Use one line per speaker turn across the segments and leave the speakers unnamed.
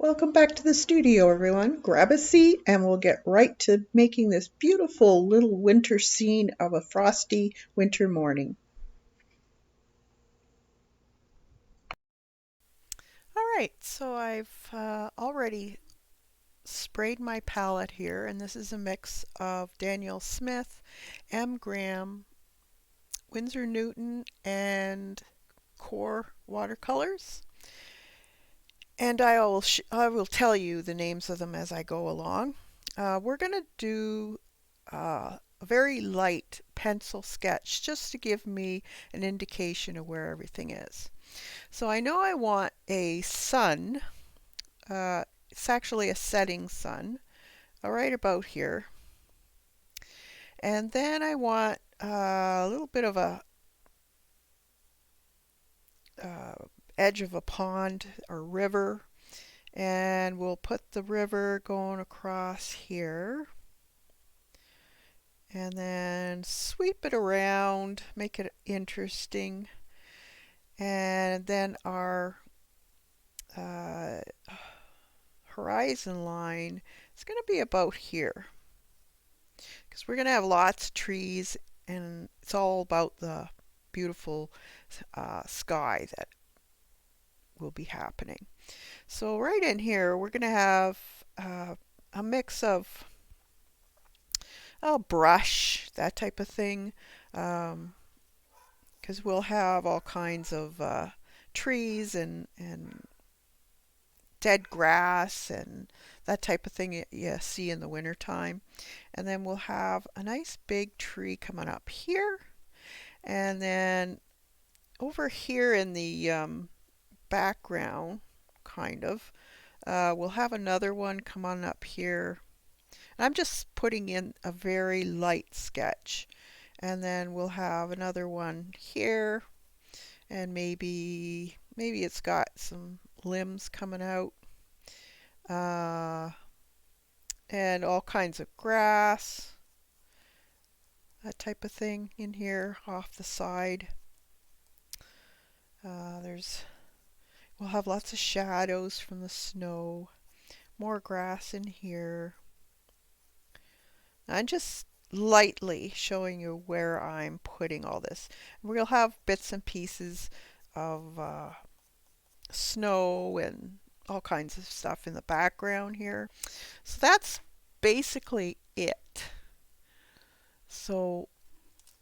Welcome back to the studio, everyone. Grab a seat and we'll get right to making this beautiful little winter scene of a frosty winter morning.
All right, so I've already sprayed my palette here, and this is a mix of Daniel Smith, M. Graham, Winsor Newton, and Core watercolors. And I will tell you the names of them as I go along. We're going to do a very light pencil sketch just to give me an indication of where everything is. So I know I want a sun. It's actually a setting sun, right about here. And then I want a little bit of a uh, edge of a pond or river. And we'll put the river going across here. And then sweep it around, make it interesting. And then our uh, horizon line is going to be about here, because we're going to have lots of trees, and it's all about the beautiful sky that will be happening. So right in here, we're going to have a mix of brush, that type of thing, because we'll have all kinds of trees and dead grass and that type of thing you see in the wintertime. And then we'll have a nice big tree coming up here. And then over here in the background, kind of, we'll have another one come on up here. And I'm just putting in a very light sketch. And then we'll have another one here. And maybe it's got some limbs coming out. Uh, and all kinds of grass, that type of thing in here off the side. There's We'll have lots of shadows from the snow, more grass in here. I'm just lightly showing you where I'm putting all this. We'll have bits and pieces of snow and all kinds of stuff in the background here. So that's basically it. So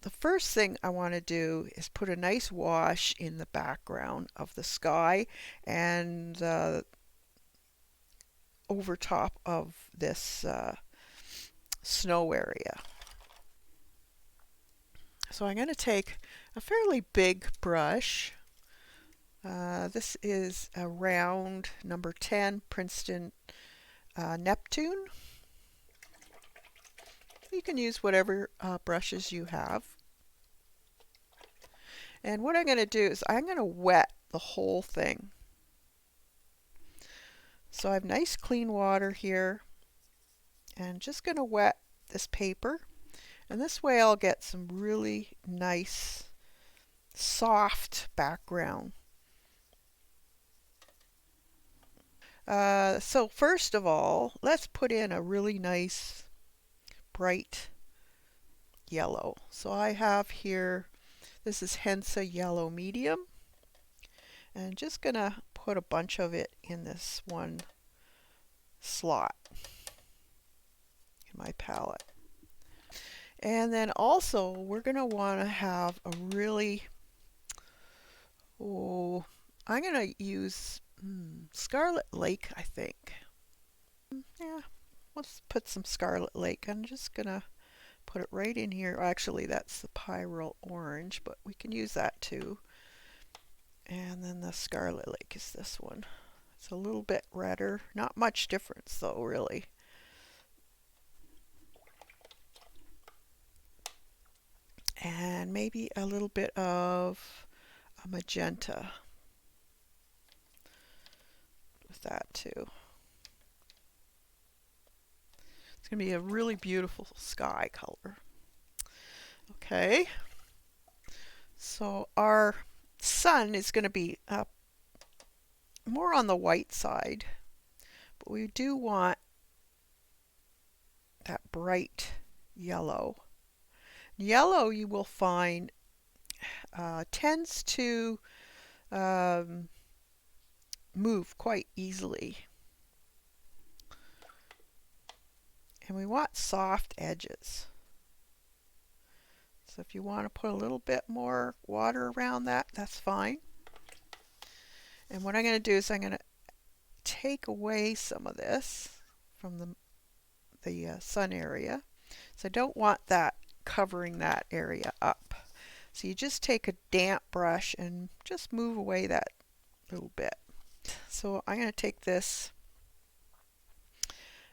the first thing I want to do is put a nice wash in the background of the sky and over top of this snow area. So I'm going to take a fairly big brush. This is a round number 10 Princeton Neptune. You can use whatever brushes you have. And what I'm going to do is I'm going to wet the whole thing. So I have nice clean water here, and just going to wet this paper. And this way I'll get some really nice soft background. So first of all, let's put in a really nice bright yellow. So I have here, this is Hensa Yellow Medium. And I'm just going to put a bunch of it in this one slot in my palette. And then also we're going to want to have a really, I'm going to use Scarlet Lake, I think. Yeah, let's put some Scarlet Lake. I'm just going to put it right in here. Actually, that's the Pyrrole Orange, but we can use that too. And then the Scarlet Lake is this one. It's a little bit redder. Not much difference though, really. And maybe a little bit of a magenta with that too. It's going to be a really beautiful sky color. Okay, so our sun is going to be more on the white side. But we do want that bright yellow. Yellow you will find tends to um, move quite easily. And we want soft edges. So if you want to put a little bit more water around that, that's fine. And what I'm going to do is I'm going to take away some of this from the sun area. So I don't want that covering that area up. So you just take a damp brush and just move away that little bit. So I'm going to take this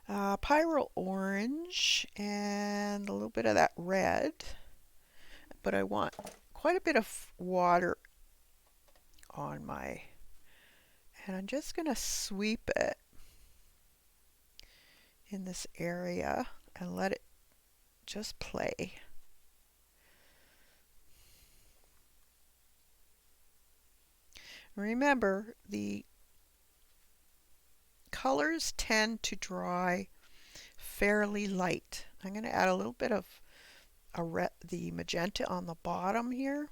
pyrrole orange and a little bit of that red, but I want quite a bit of water on my, and I'm just going to sweep it in this area and let it just play. Remember, the colors tend to dry fairly light. I'm going to add a little bit of the magenta on the bottom here.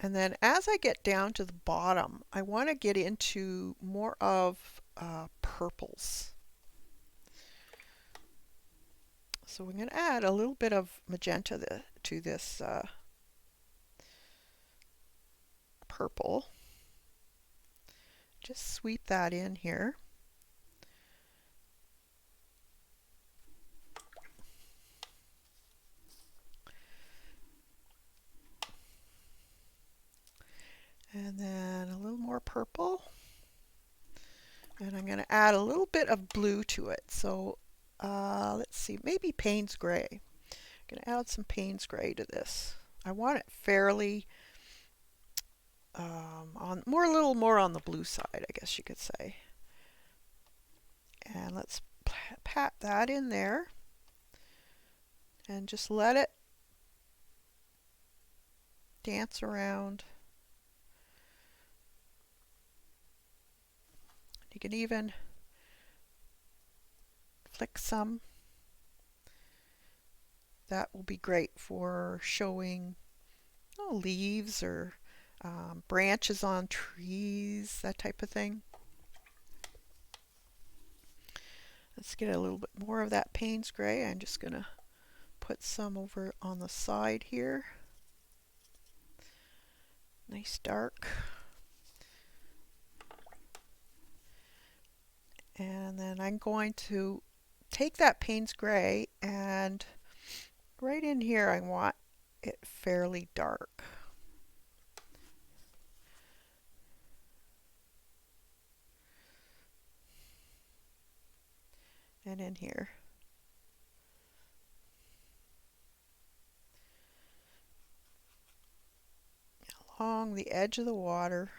And then as I get down to the bottom, I want to get into more of purples. So we're going to add a little bit of magenta to this purple. Just sweep that in here. And then a little more purple. And I'm going to add a little bit of blue to it. So let's see, maybe Payne's Gray. I'm going to add some Payne's Gray to this. I want it fairly a little more on the blue side, I guess you could say. And let's pat that in there and just let it dance around. You can even flick some. That will be great for showing leaves or branches on trees, that type of thing. Let's get a little bit more of that Payne's Gray. I'm just going to put some over on the side here. Nice dark. And then I'm going to take that Payne's Gray and right in here I want it fairly dark. And in here. Along the edge of the water.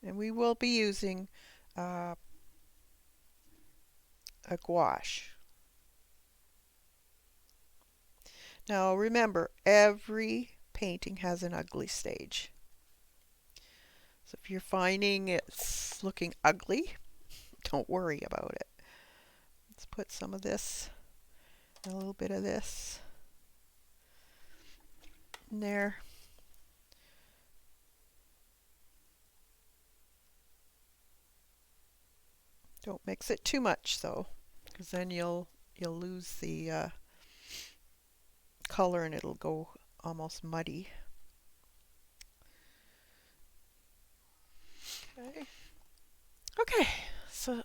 And we will be using a gouache. Now remember, every painting has an ugly stage. So if you're finding it's looking ugly, don't worry about it. Let's put some of this, a little bit of this in there. Don't mix it too much though, because then you'll lose the color and it'll go almost muddy. Okay, so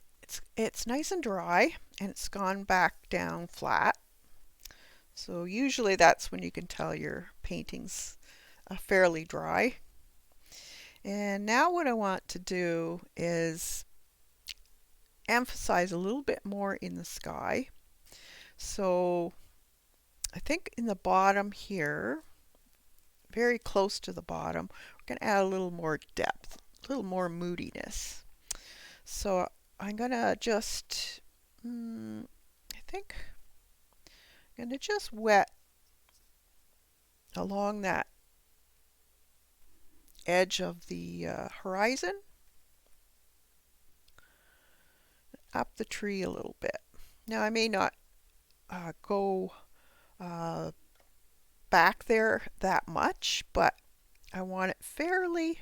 it's nice and dry and it's gone back down flat. So usually that's when you can tell your painting's fairly dry. And now what I want to do is emphasize a little bit more in the sky. So I think in the bottom here, very close to the bottom, we're going to add a little more depth, a little more moodiness. So I'm going to just think I'm going to just wet along that edge of the horizon, up the tree a little bit. Now I may not go uh, back there that much, but I want it fairly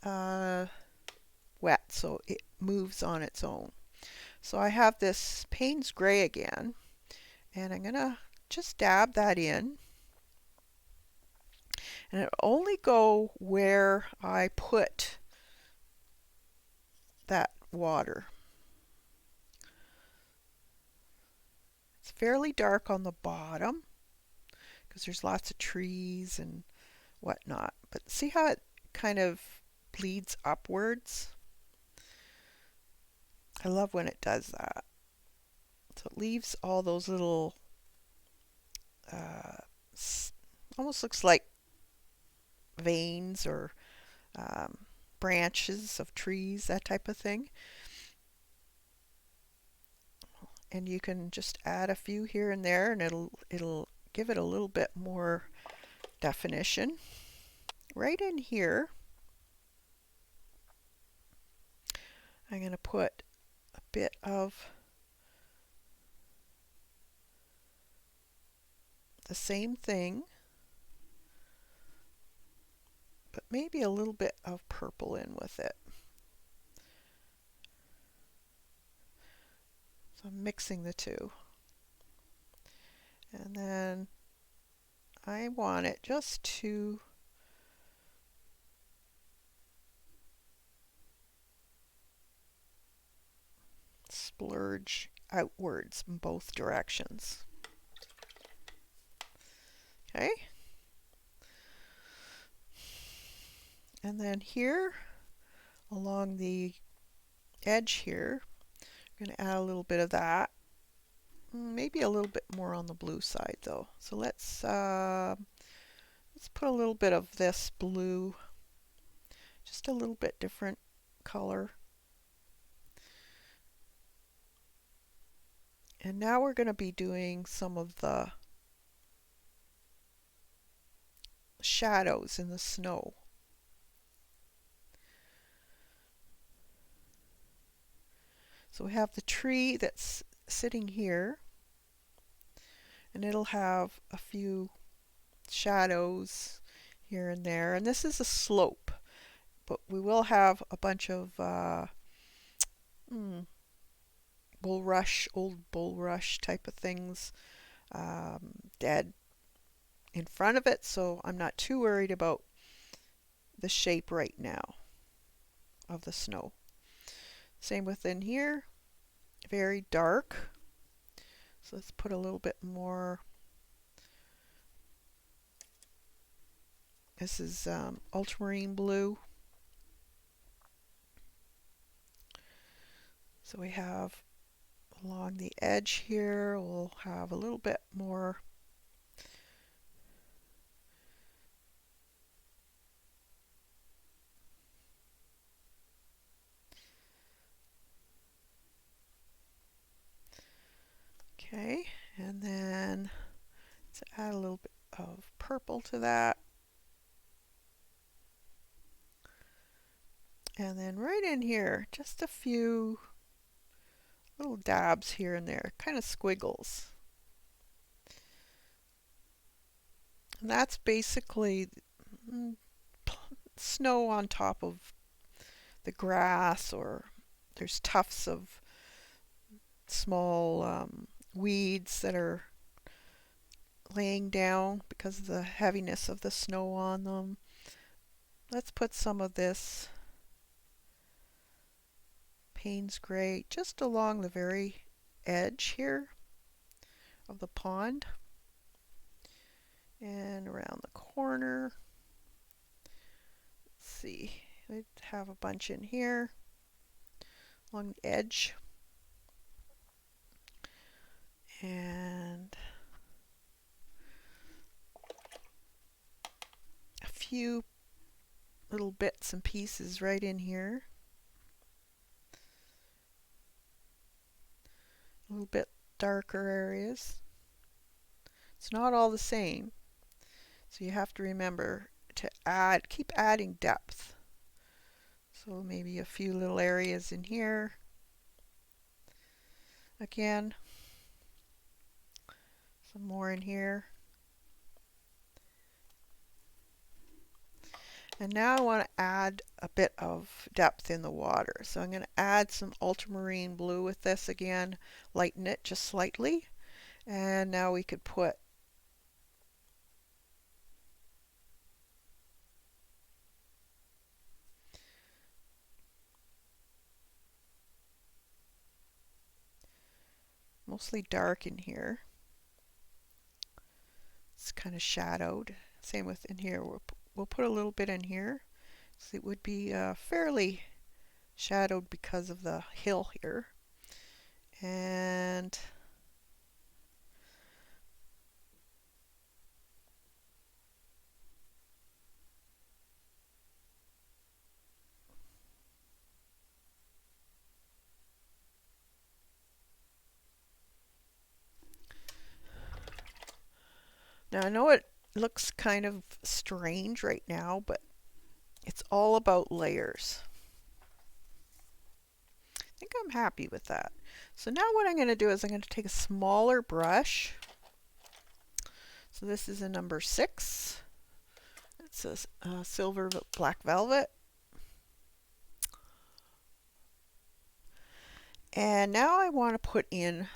uh, wet so it moves on its own. So I have this Payne's Gray again, and I'm going to just dab that in. And it'll only go where I put that water. It's fairly dark on the bottom because there's lots of trees and whatnot. But see how it kind of bleeds upwards? I love when it does that. So it leaves all those little, uh, almost looks like veins or um, branches of trees, that type of thing. And you can just add a few here and there, and it'll give it a little bit more definition. Right in here, I'm going to put a bit of the same thing, but maybe a little bit of purple in with it. So I'm mixing the two. And then I want it just to splurge outwards in both directions. Okay. And then here along the edge here, I'm going to add a little bit of that. Maybe a little bit more on the blue side though. So let's put a little bit of this blue, just a little bit different color. And now we're going to be doing some of the shadows in the snow. So we have the tree that's sitting here, and it'll have a few shadows here and there. And this is a slope, but we will have a bunch of old bulrush type of things dead in front of it, so I'm not too worried about the shape right now of the snow. Same within here, very dark. So let's put a little bit more. This is ultramarine blue. So we have along the edge here, we'll have a little bit more okay, and then let's add a little bit of purple to that. And then right in here, just a few little dabs here and there, kind of squiggles. And that's basically snow on top of the grass, or there's tufts of small weeds that are laying down because of the heaviness of the snow on them. Let's put some of this Payne's Gray just along the very edge here of the pond and around the corner. Let's see, I have a bunch in here along the edge, and a few little bits and pieces right in here. A little bit darker areas. It's not all the same, so you have to remember to keep adding depth. So maybe a few little areas in here. Again, some more in here. And now I want to add a bit of depth in the water. So I'm going to add some ultramarine blue with this again, lighten it just slightly. And now we could put mostly dark in here. It's kind of shadowed. Same with in here. We'll put a little bit in here. So it would be fairly shadowed because of the hill here. And now I know it looks kind of strange right now, but it's all about layers. I think I'm happy with that. So now what I'm going to do is I'm going to take a smaller brush. So this is a number 6. It's a silver black velvet. And now I want to put in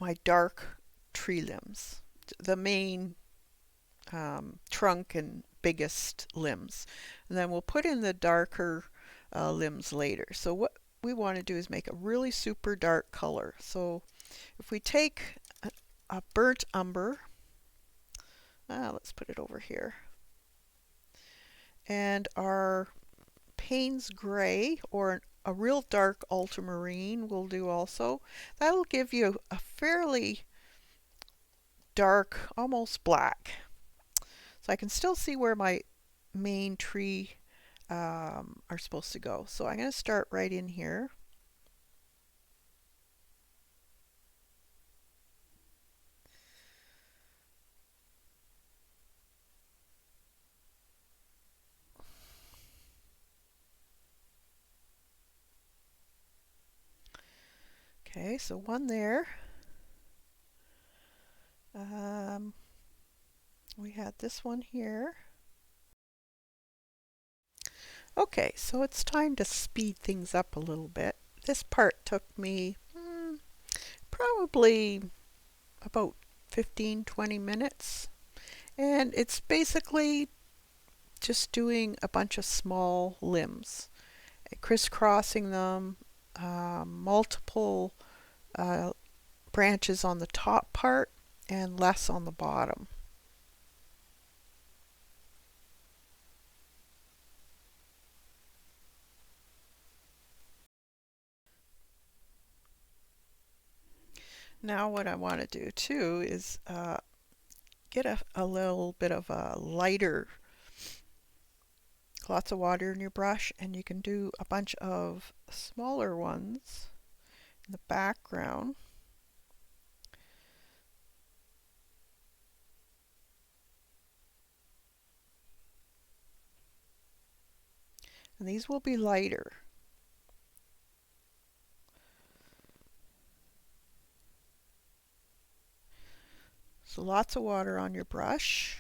my dark tree limbs, the main trunk and biggest limbs. And then we'll put in the darker limbs later. So what we want to do is make a really super dark color. So if we take a burnt umber, let's put it over here, and our Payne's gray or a real dark ultramarine will do also. That'll give you a fairly dark, almost black. So I can still see where my main tree are supposed to go. So I'm going to start right in here. Okay, so one there. We had this one here. Okay, so it's time to speed things up a little bit. This part took me probably about 15-20 minutes. And it's basically just doing a bunch of small limbs, crisscrossing them, multiple branches on the top part and less on the bottom. Now what I want to do too is get a little bit of a lighter, lots of water in your brush, and you can do a bunch of smaller ones in the background. And these will be lighter. So lots of water on your brush.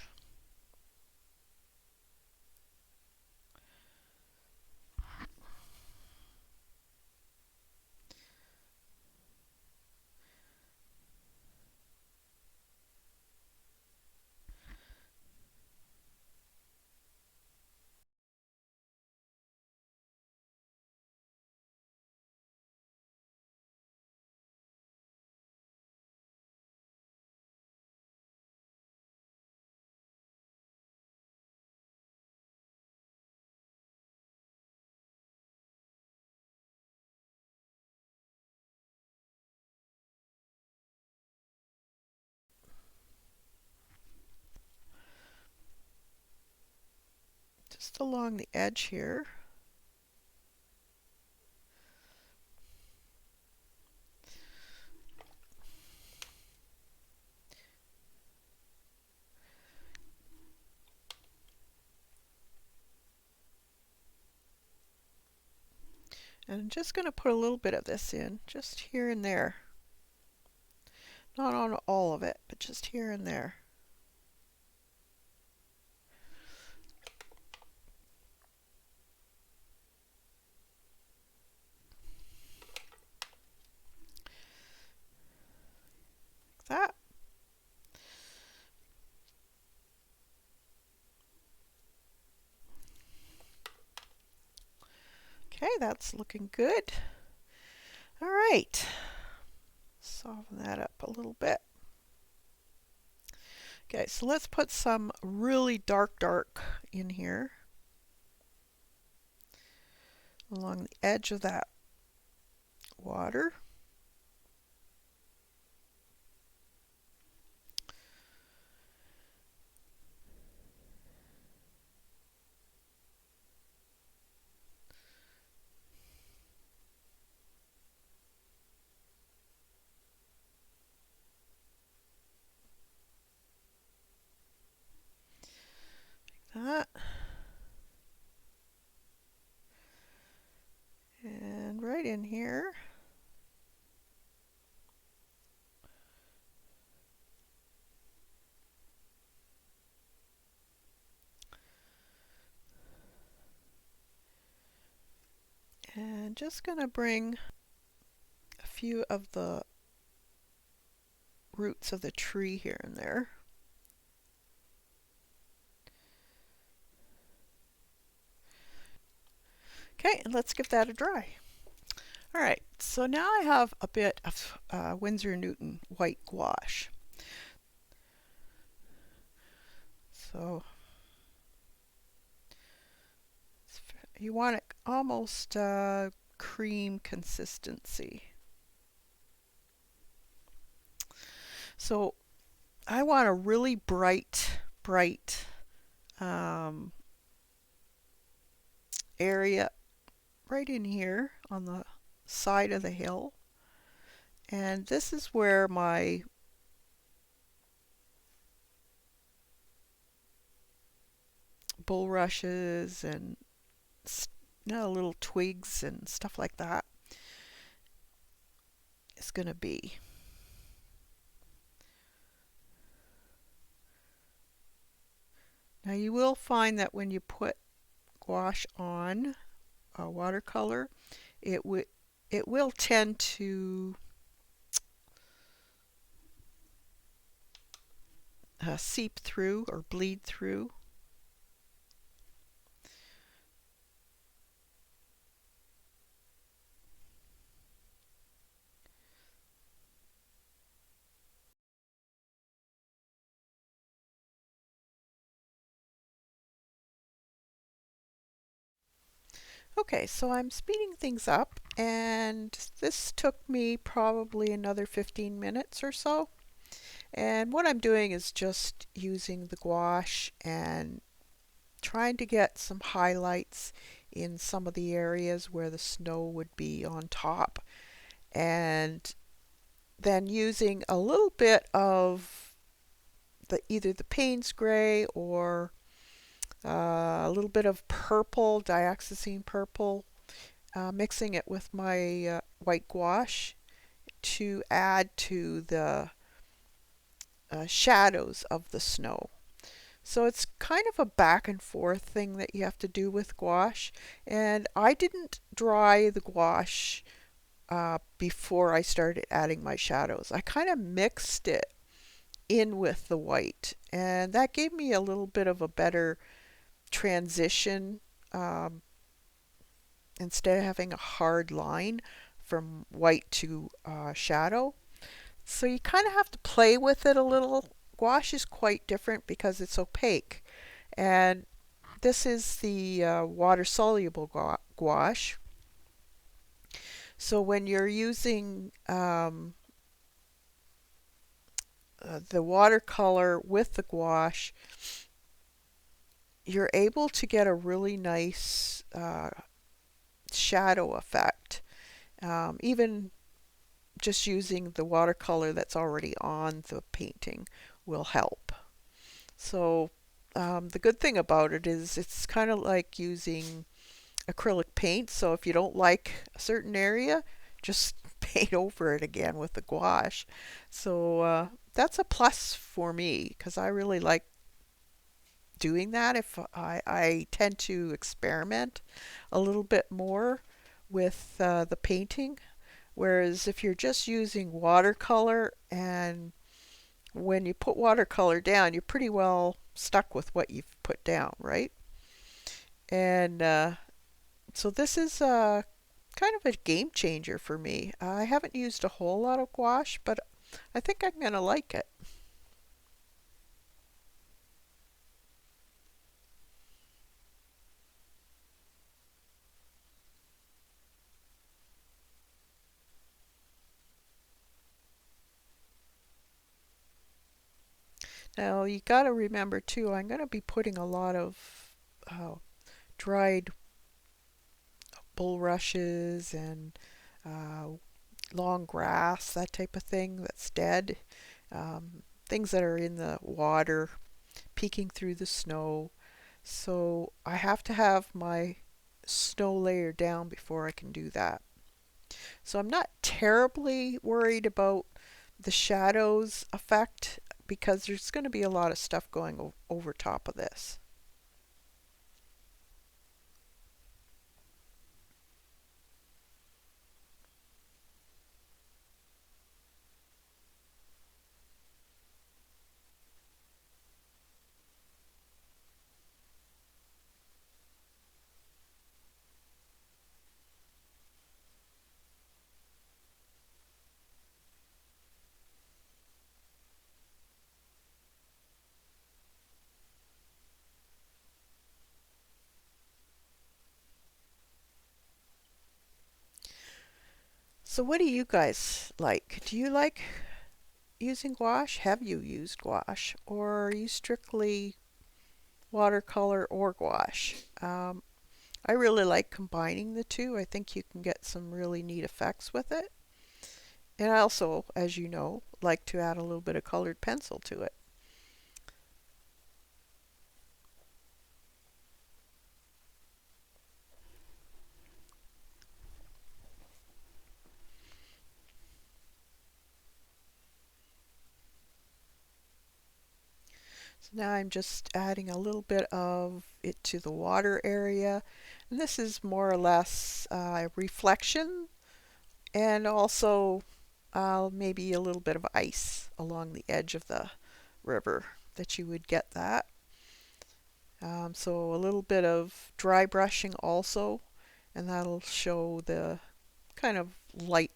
Just along the edge here. And I'm just going to put a little bit of this in, just here and there. Not on all of it, but just here and there. Like that. Okay, that's looking good. All right, soften that up a little bit. Okay, so let's put some really dark in here along the edge of that water. That. And right in here. And just going to bring a few of the roots of the tree here and there. Okay, and let's give that a dry. All right, so now I have a bit of Winsor Newton white gouache. So you want it almost cream consistency. So I want a really bright area right in here on the side of the hill. And this is where my bulrushes and little twigs and stuff like that is going to be. Now you will find that when you put gouache on watercolor, it will tend to seep through or bleed through. Okay, so I'm speeding things up, and this took me probably another 15 minutes or so. And what I'm doing is just using the gouache and trying to get some highlights in some of the areas where the snow would be on top, and then using a little bit of either the Payne's gray or a little bit of purple, dioxazine purple, mixing it with my white gouache to add to the shadows of the snow. So it's kind of a back and forth thing that you have to do with gouache. And I didn't dry the gouache before I started adding my shadows. I kind of mixed it in with the white, and that gave me a little bit of a better transition instead of having a hard line from white to shadow. So you kind of have to play with it a little. Gouache is quite different because it's opaque, and this is the water-soluble gouache. So when you're using the watercolor with the gouache, you're able to get a really nice shadow effect. Even just using the watercolor that's already on the painting will help. So the good thing about it is it's kind of like using acrylic paint, so if you don't like a certain area, just paint over it again with the gouache. So that's a plus for me because I really like doing that. If I tend to experiment a little bit more with the painting, whereas if you're just using watercolor, and when you put watercolor down, you're pretty well stuck with what you've put down, right? And so this is kind of a game changer for me. I haven't used a whole lot of gouache, but I think I'm going to like it. Now you got to remember too, I'm going to be putting a lot of uh, dried bulrushes and uh, long grass, that type of thing that's dead, things that are in the water, peeking through the snow. So I have to have my snow layer down before I can do that. So I'm not terribly worried about the shadows effect because there's going to be a lot of stuff going over top of this. So what do you guys like? Do you like using gouache? Have you used gouache? Or are you strictly watercolor or gouache? I really like combining the two. I think you can get some really neat effects with it. And I also, as you know, like to add a little bit of colored pencil to it. So now I'm just adding a little bit of it to the water area. And this is more or less reflection and also maybe a little bit of ice along the edge of the river that you would get that. So a little bit of dry brushing also, and that'll show the kind of light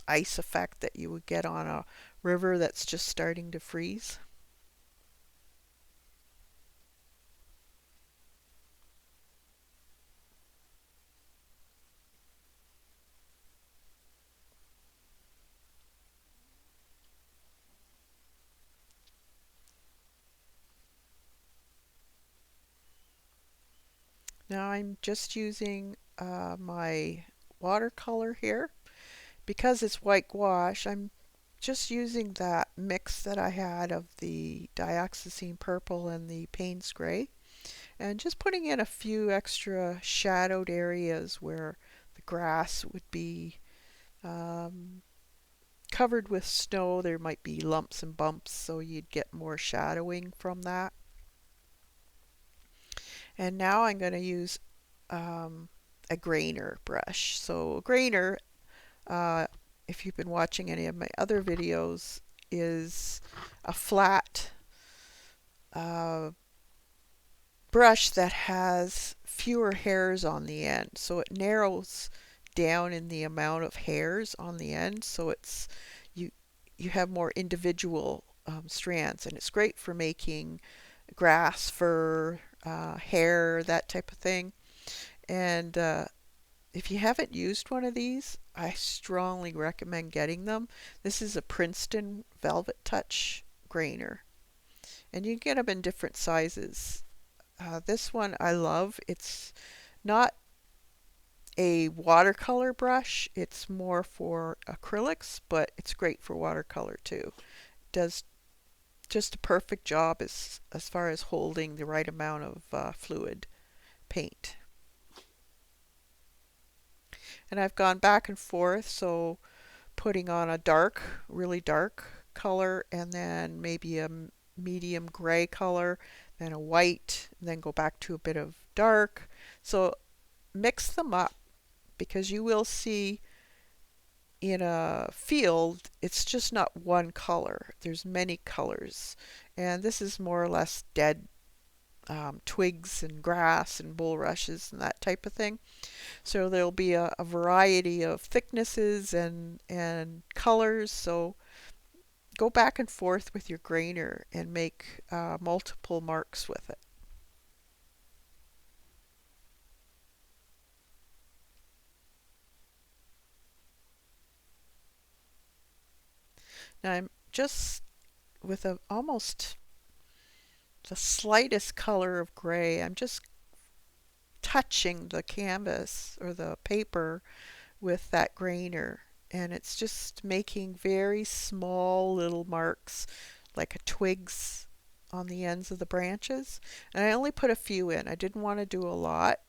ice effect that you would get on a river that's just starting to freeze. Now I'm just using my watercolor here. Because it's white gouache, I'm just using that mix that I had of the dioxazine purple and the Payne's gray, and just putting in a few extra shadowed areas where the grass would be um, covered with snow. There might be lumps and bumps, so you'd get more shadowing from that. And now I'm going to use a grainer brush. So a grainer, uh, if you've been watching any of my other videos, is a flat uh, brush that has fewer hairs on the end. So it narrows down in the amount of hairs on the end. So it's you you have more individual strands, and it's great for making grass, fur, hair, that type of thing. And if you haven't used one of these, I strongly recommend getting them. This is a Princeton Velvet Touch grainer, and you can get them in different sizes. This one I love. It's not a watercolor brush, it's more for acrylics, but it's great for watercolor too. It does just a perfect job as far as holding the right amount of fluid paint. And I've gone back and forth, so putting on a dark, really dark color, and then maybe a medium gray color, then a white, and then go back to a bit of dark. So mix them up, because you will see in a field it's just not one color. There's many colors. And this is more or less dead twigs and grass and bulrushes and that type of thing. So there'll be a variety of thicknesses and colors. So go back and forth with your grainer and make multiple marks with it. Now I'm just with a almost the slightest color of gray. I'm just touching the canvas or the paper with that grainer, and it's just making very small little marks like a twigs on the ends of the branches. And I only put a few in. I didn't want to do a lot,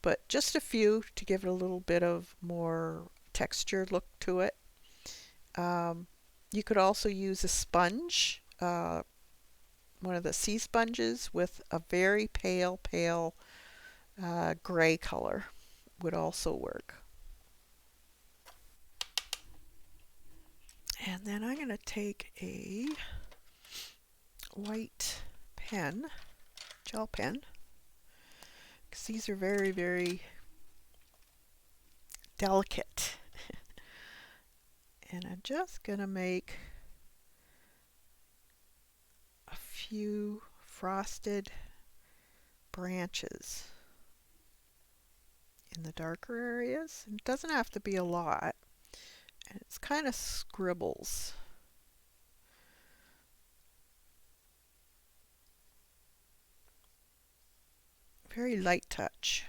but just a few to give it a little bit of more textured look to it. Um, you could also use a sponge, one of the sea sponges with a very pale gray color would also work. And then I'm going to take a white pen, gel pen, because these are very, very delicate. And I'm just going to make a few frosted branches in the darker areas. It doesn't have to be a lot, and it's kind of scribbles. Very light touch.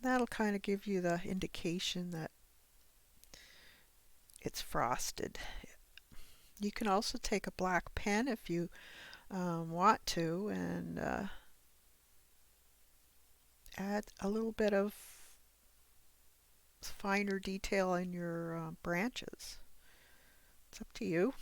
That'll kind of give you the indication that it's frosted. You can also take a black pen if you want to, and add a little bit of finer detail in your branches. It's up to you.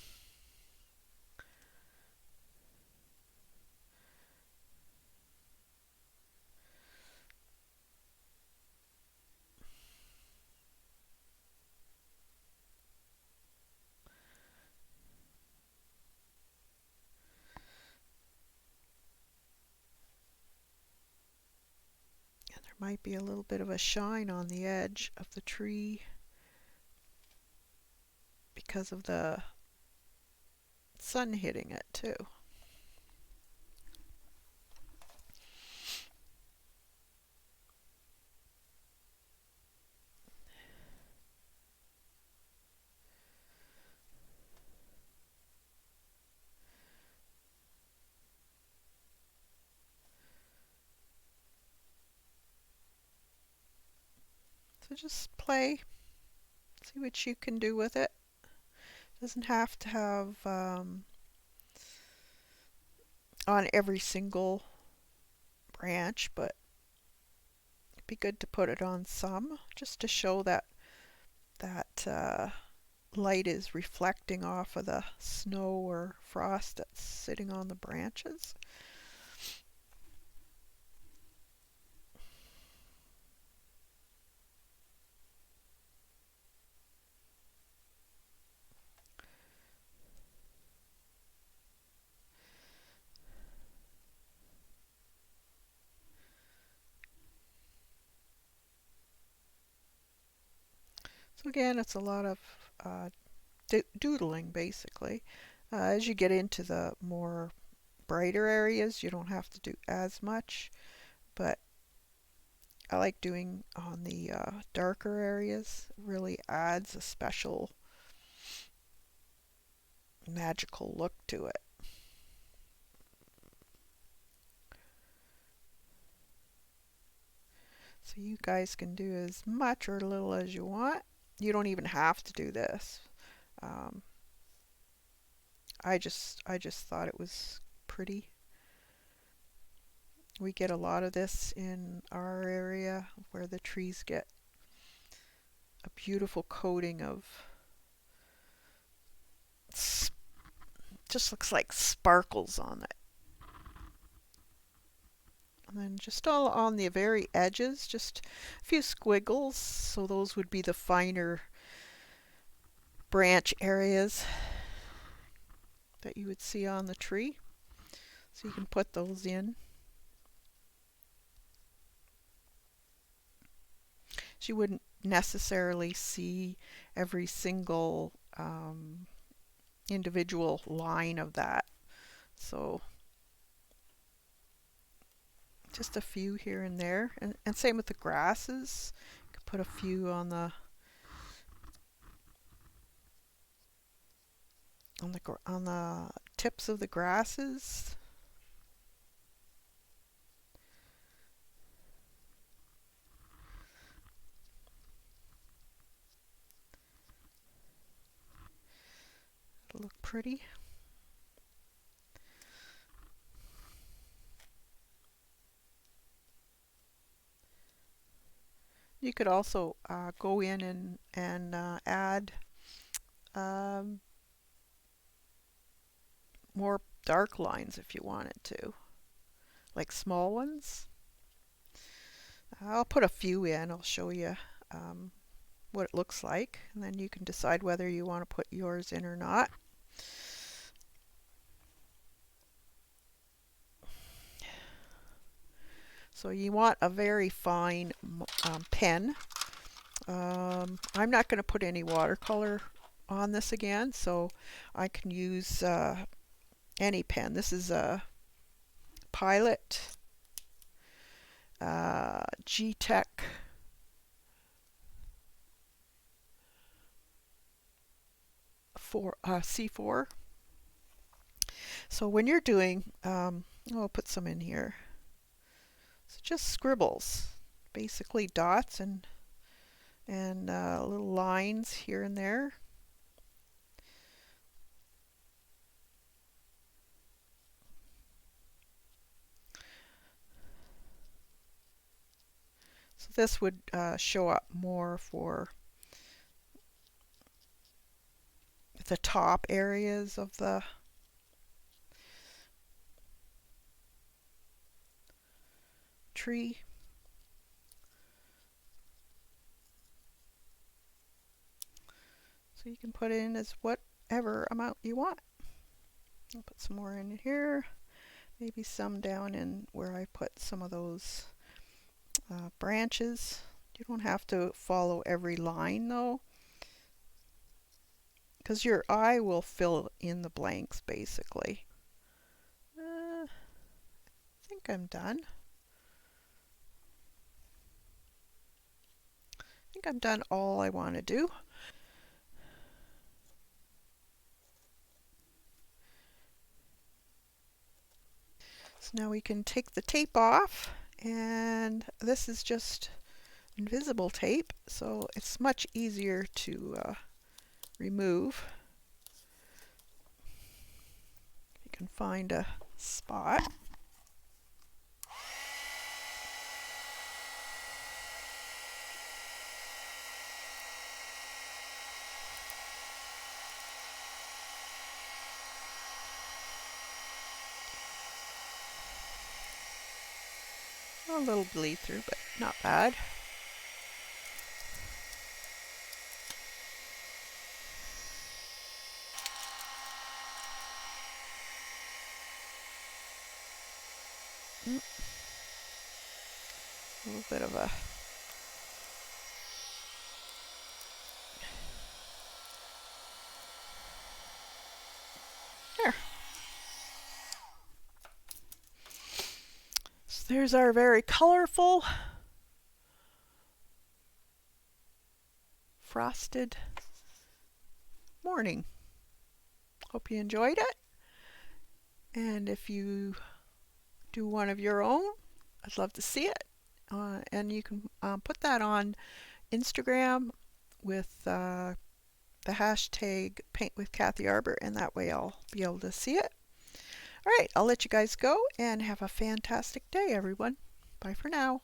And there might be a little bit of a shine on the edge of the tree because of the sun hitting it too. So just play, see what you can do with it. Doesn't have to have on every single branch, but it'd be good to put it on some just to show that light is reflecting off of the snow or frost that's sitting on the branches. So again, it's a lot of doodling basically. As you get into the more brighter areas, you don't have to do as much, but I like doing on the darker areas. It really adds a special magical look to it. So you guys can do as much or little as you want. You don't even have to do this. Um, I just thought it was pretty. We get a lot of this in our area where the trees get a beautiful coating of just looks like sparkles on it. And then just all on the very edges, just a few squiggles. So those would be the finer branch areas that you would see on the tree. So you can put those in. So you wouldn't necessarily see every single individual line of that. So just a few here and there. And same with the grasses. You could put a few on the tips of the grasses. It'll look pretty. You could also go in and add um, more dark lines if you wanted to, like small ones. I'll put a few in. I'll show you what it looks like, and then you can decide whether you want to put yours in or not. So you want a very fine pen. I'm not going to put any watercolor on this again, so I can use any pen. This is a Pilot G-Tech C4. So when you're doing, I'll put some in here. So just scribbles, basically dots and little lines here and there. So this would show up more for the top areas of the tree. So you can put in as whatever amount you want. I'll put some more in here, maybe some down in where I put some of those branches. You don't have to follow every line though, because your eye will fill in the blanks basically. I think I'm done. I think I've done all I want to do. So now we can take the tape off, and this is just invisible tape, so it's much easier to remove. You can find a spot. A little bleed through, but not bad. A little bit of a there. So there's our very colorful frosted morning. Hope you enjoyed it. And if you do one of your own, I'd love to see it. And you can put that on Instagram with the hashtag Paint with Kathy Arbor, and that way I'll be able to see it. All right, I'll let you guys go and have a fantastic day, everyone. Bye for now.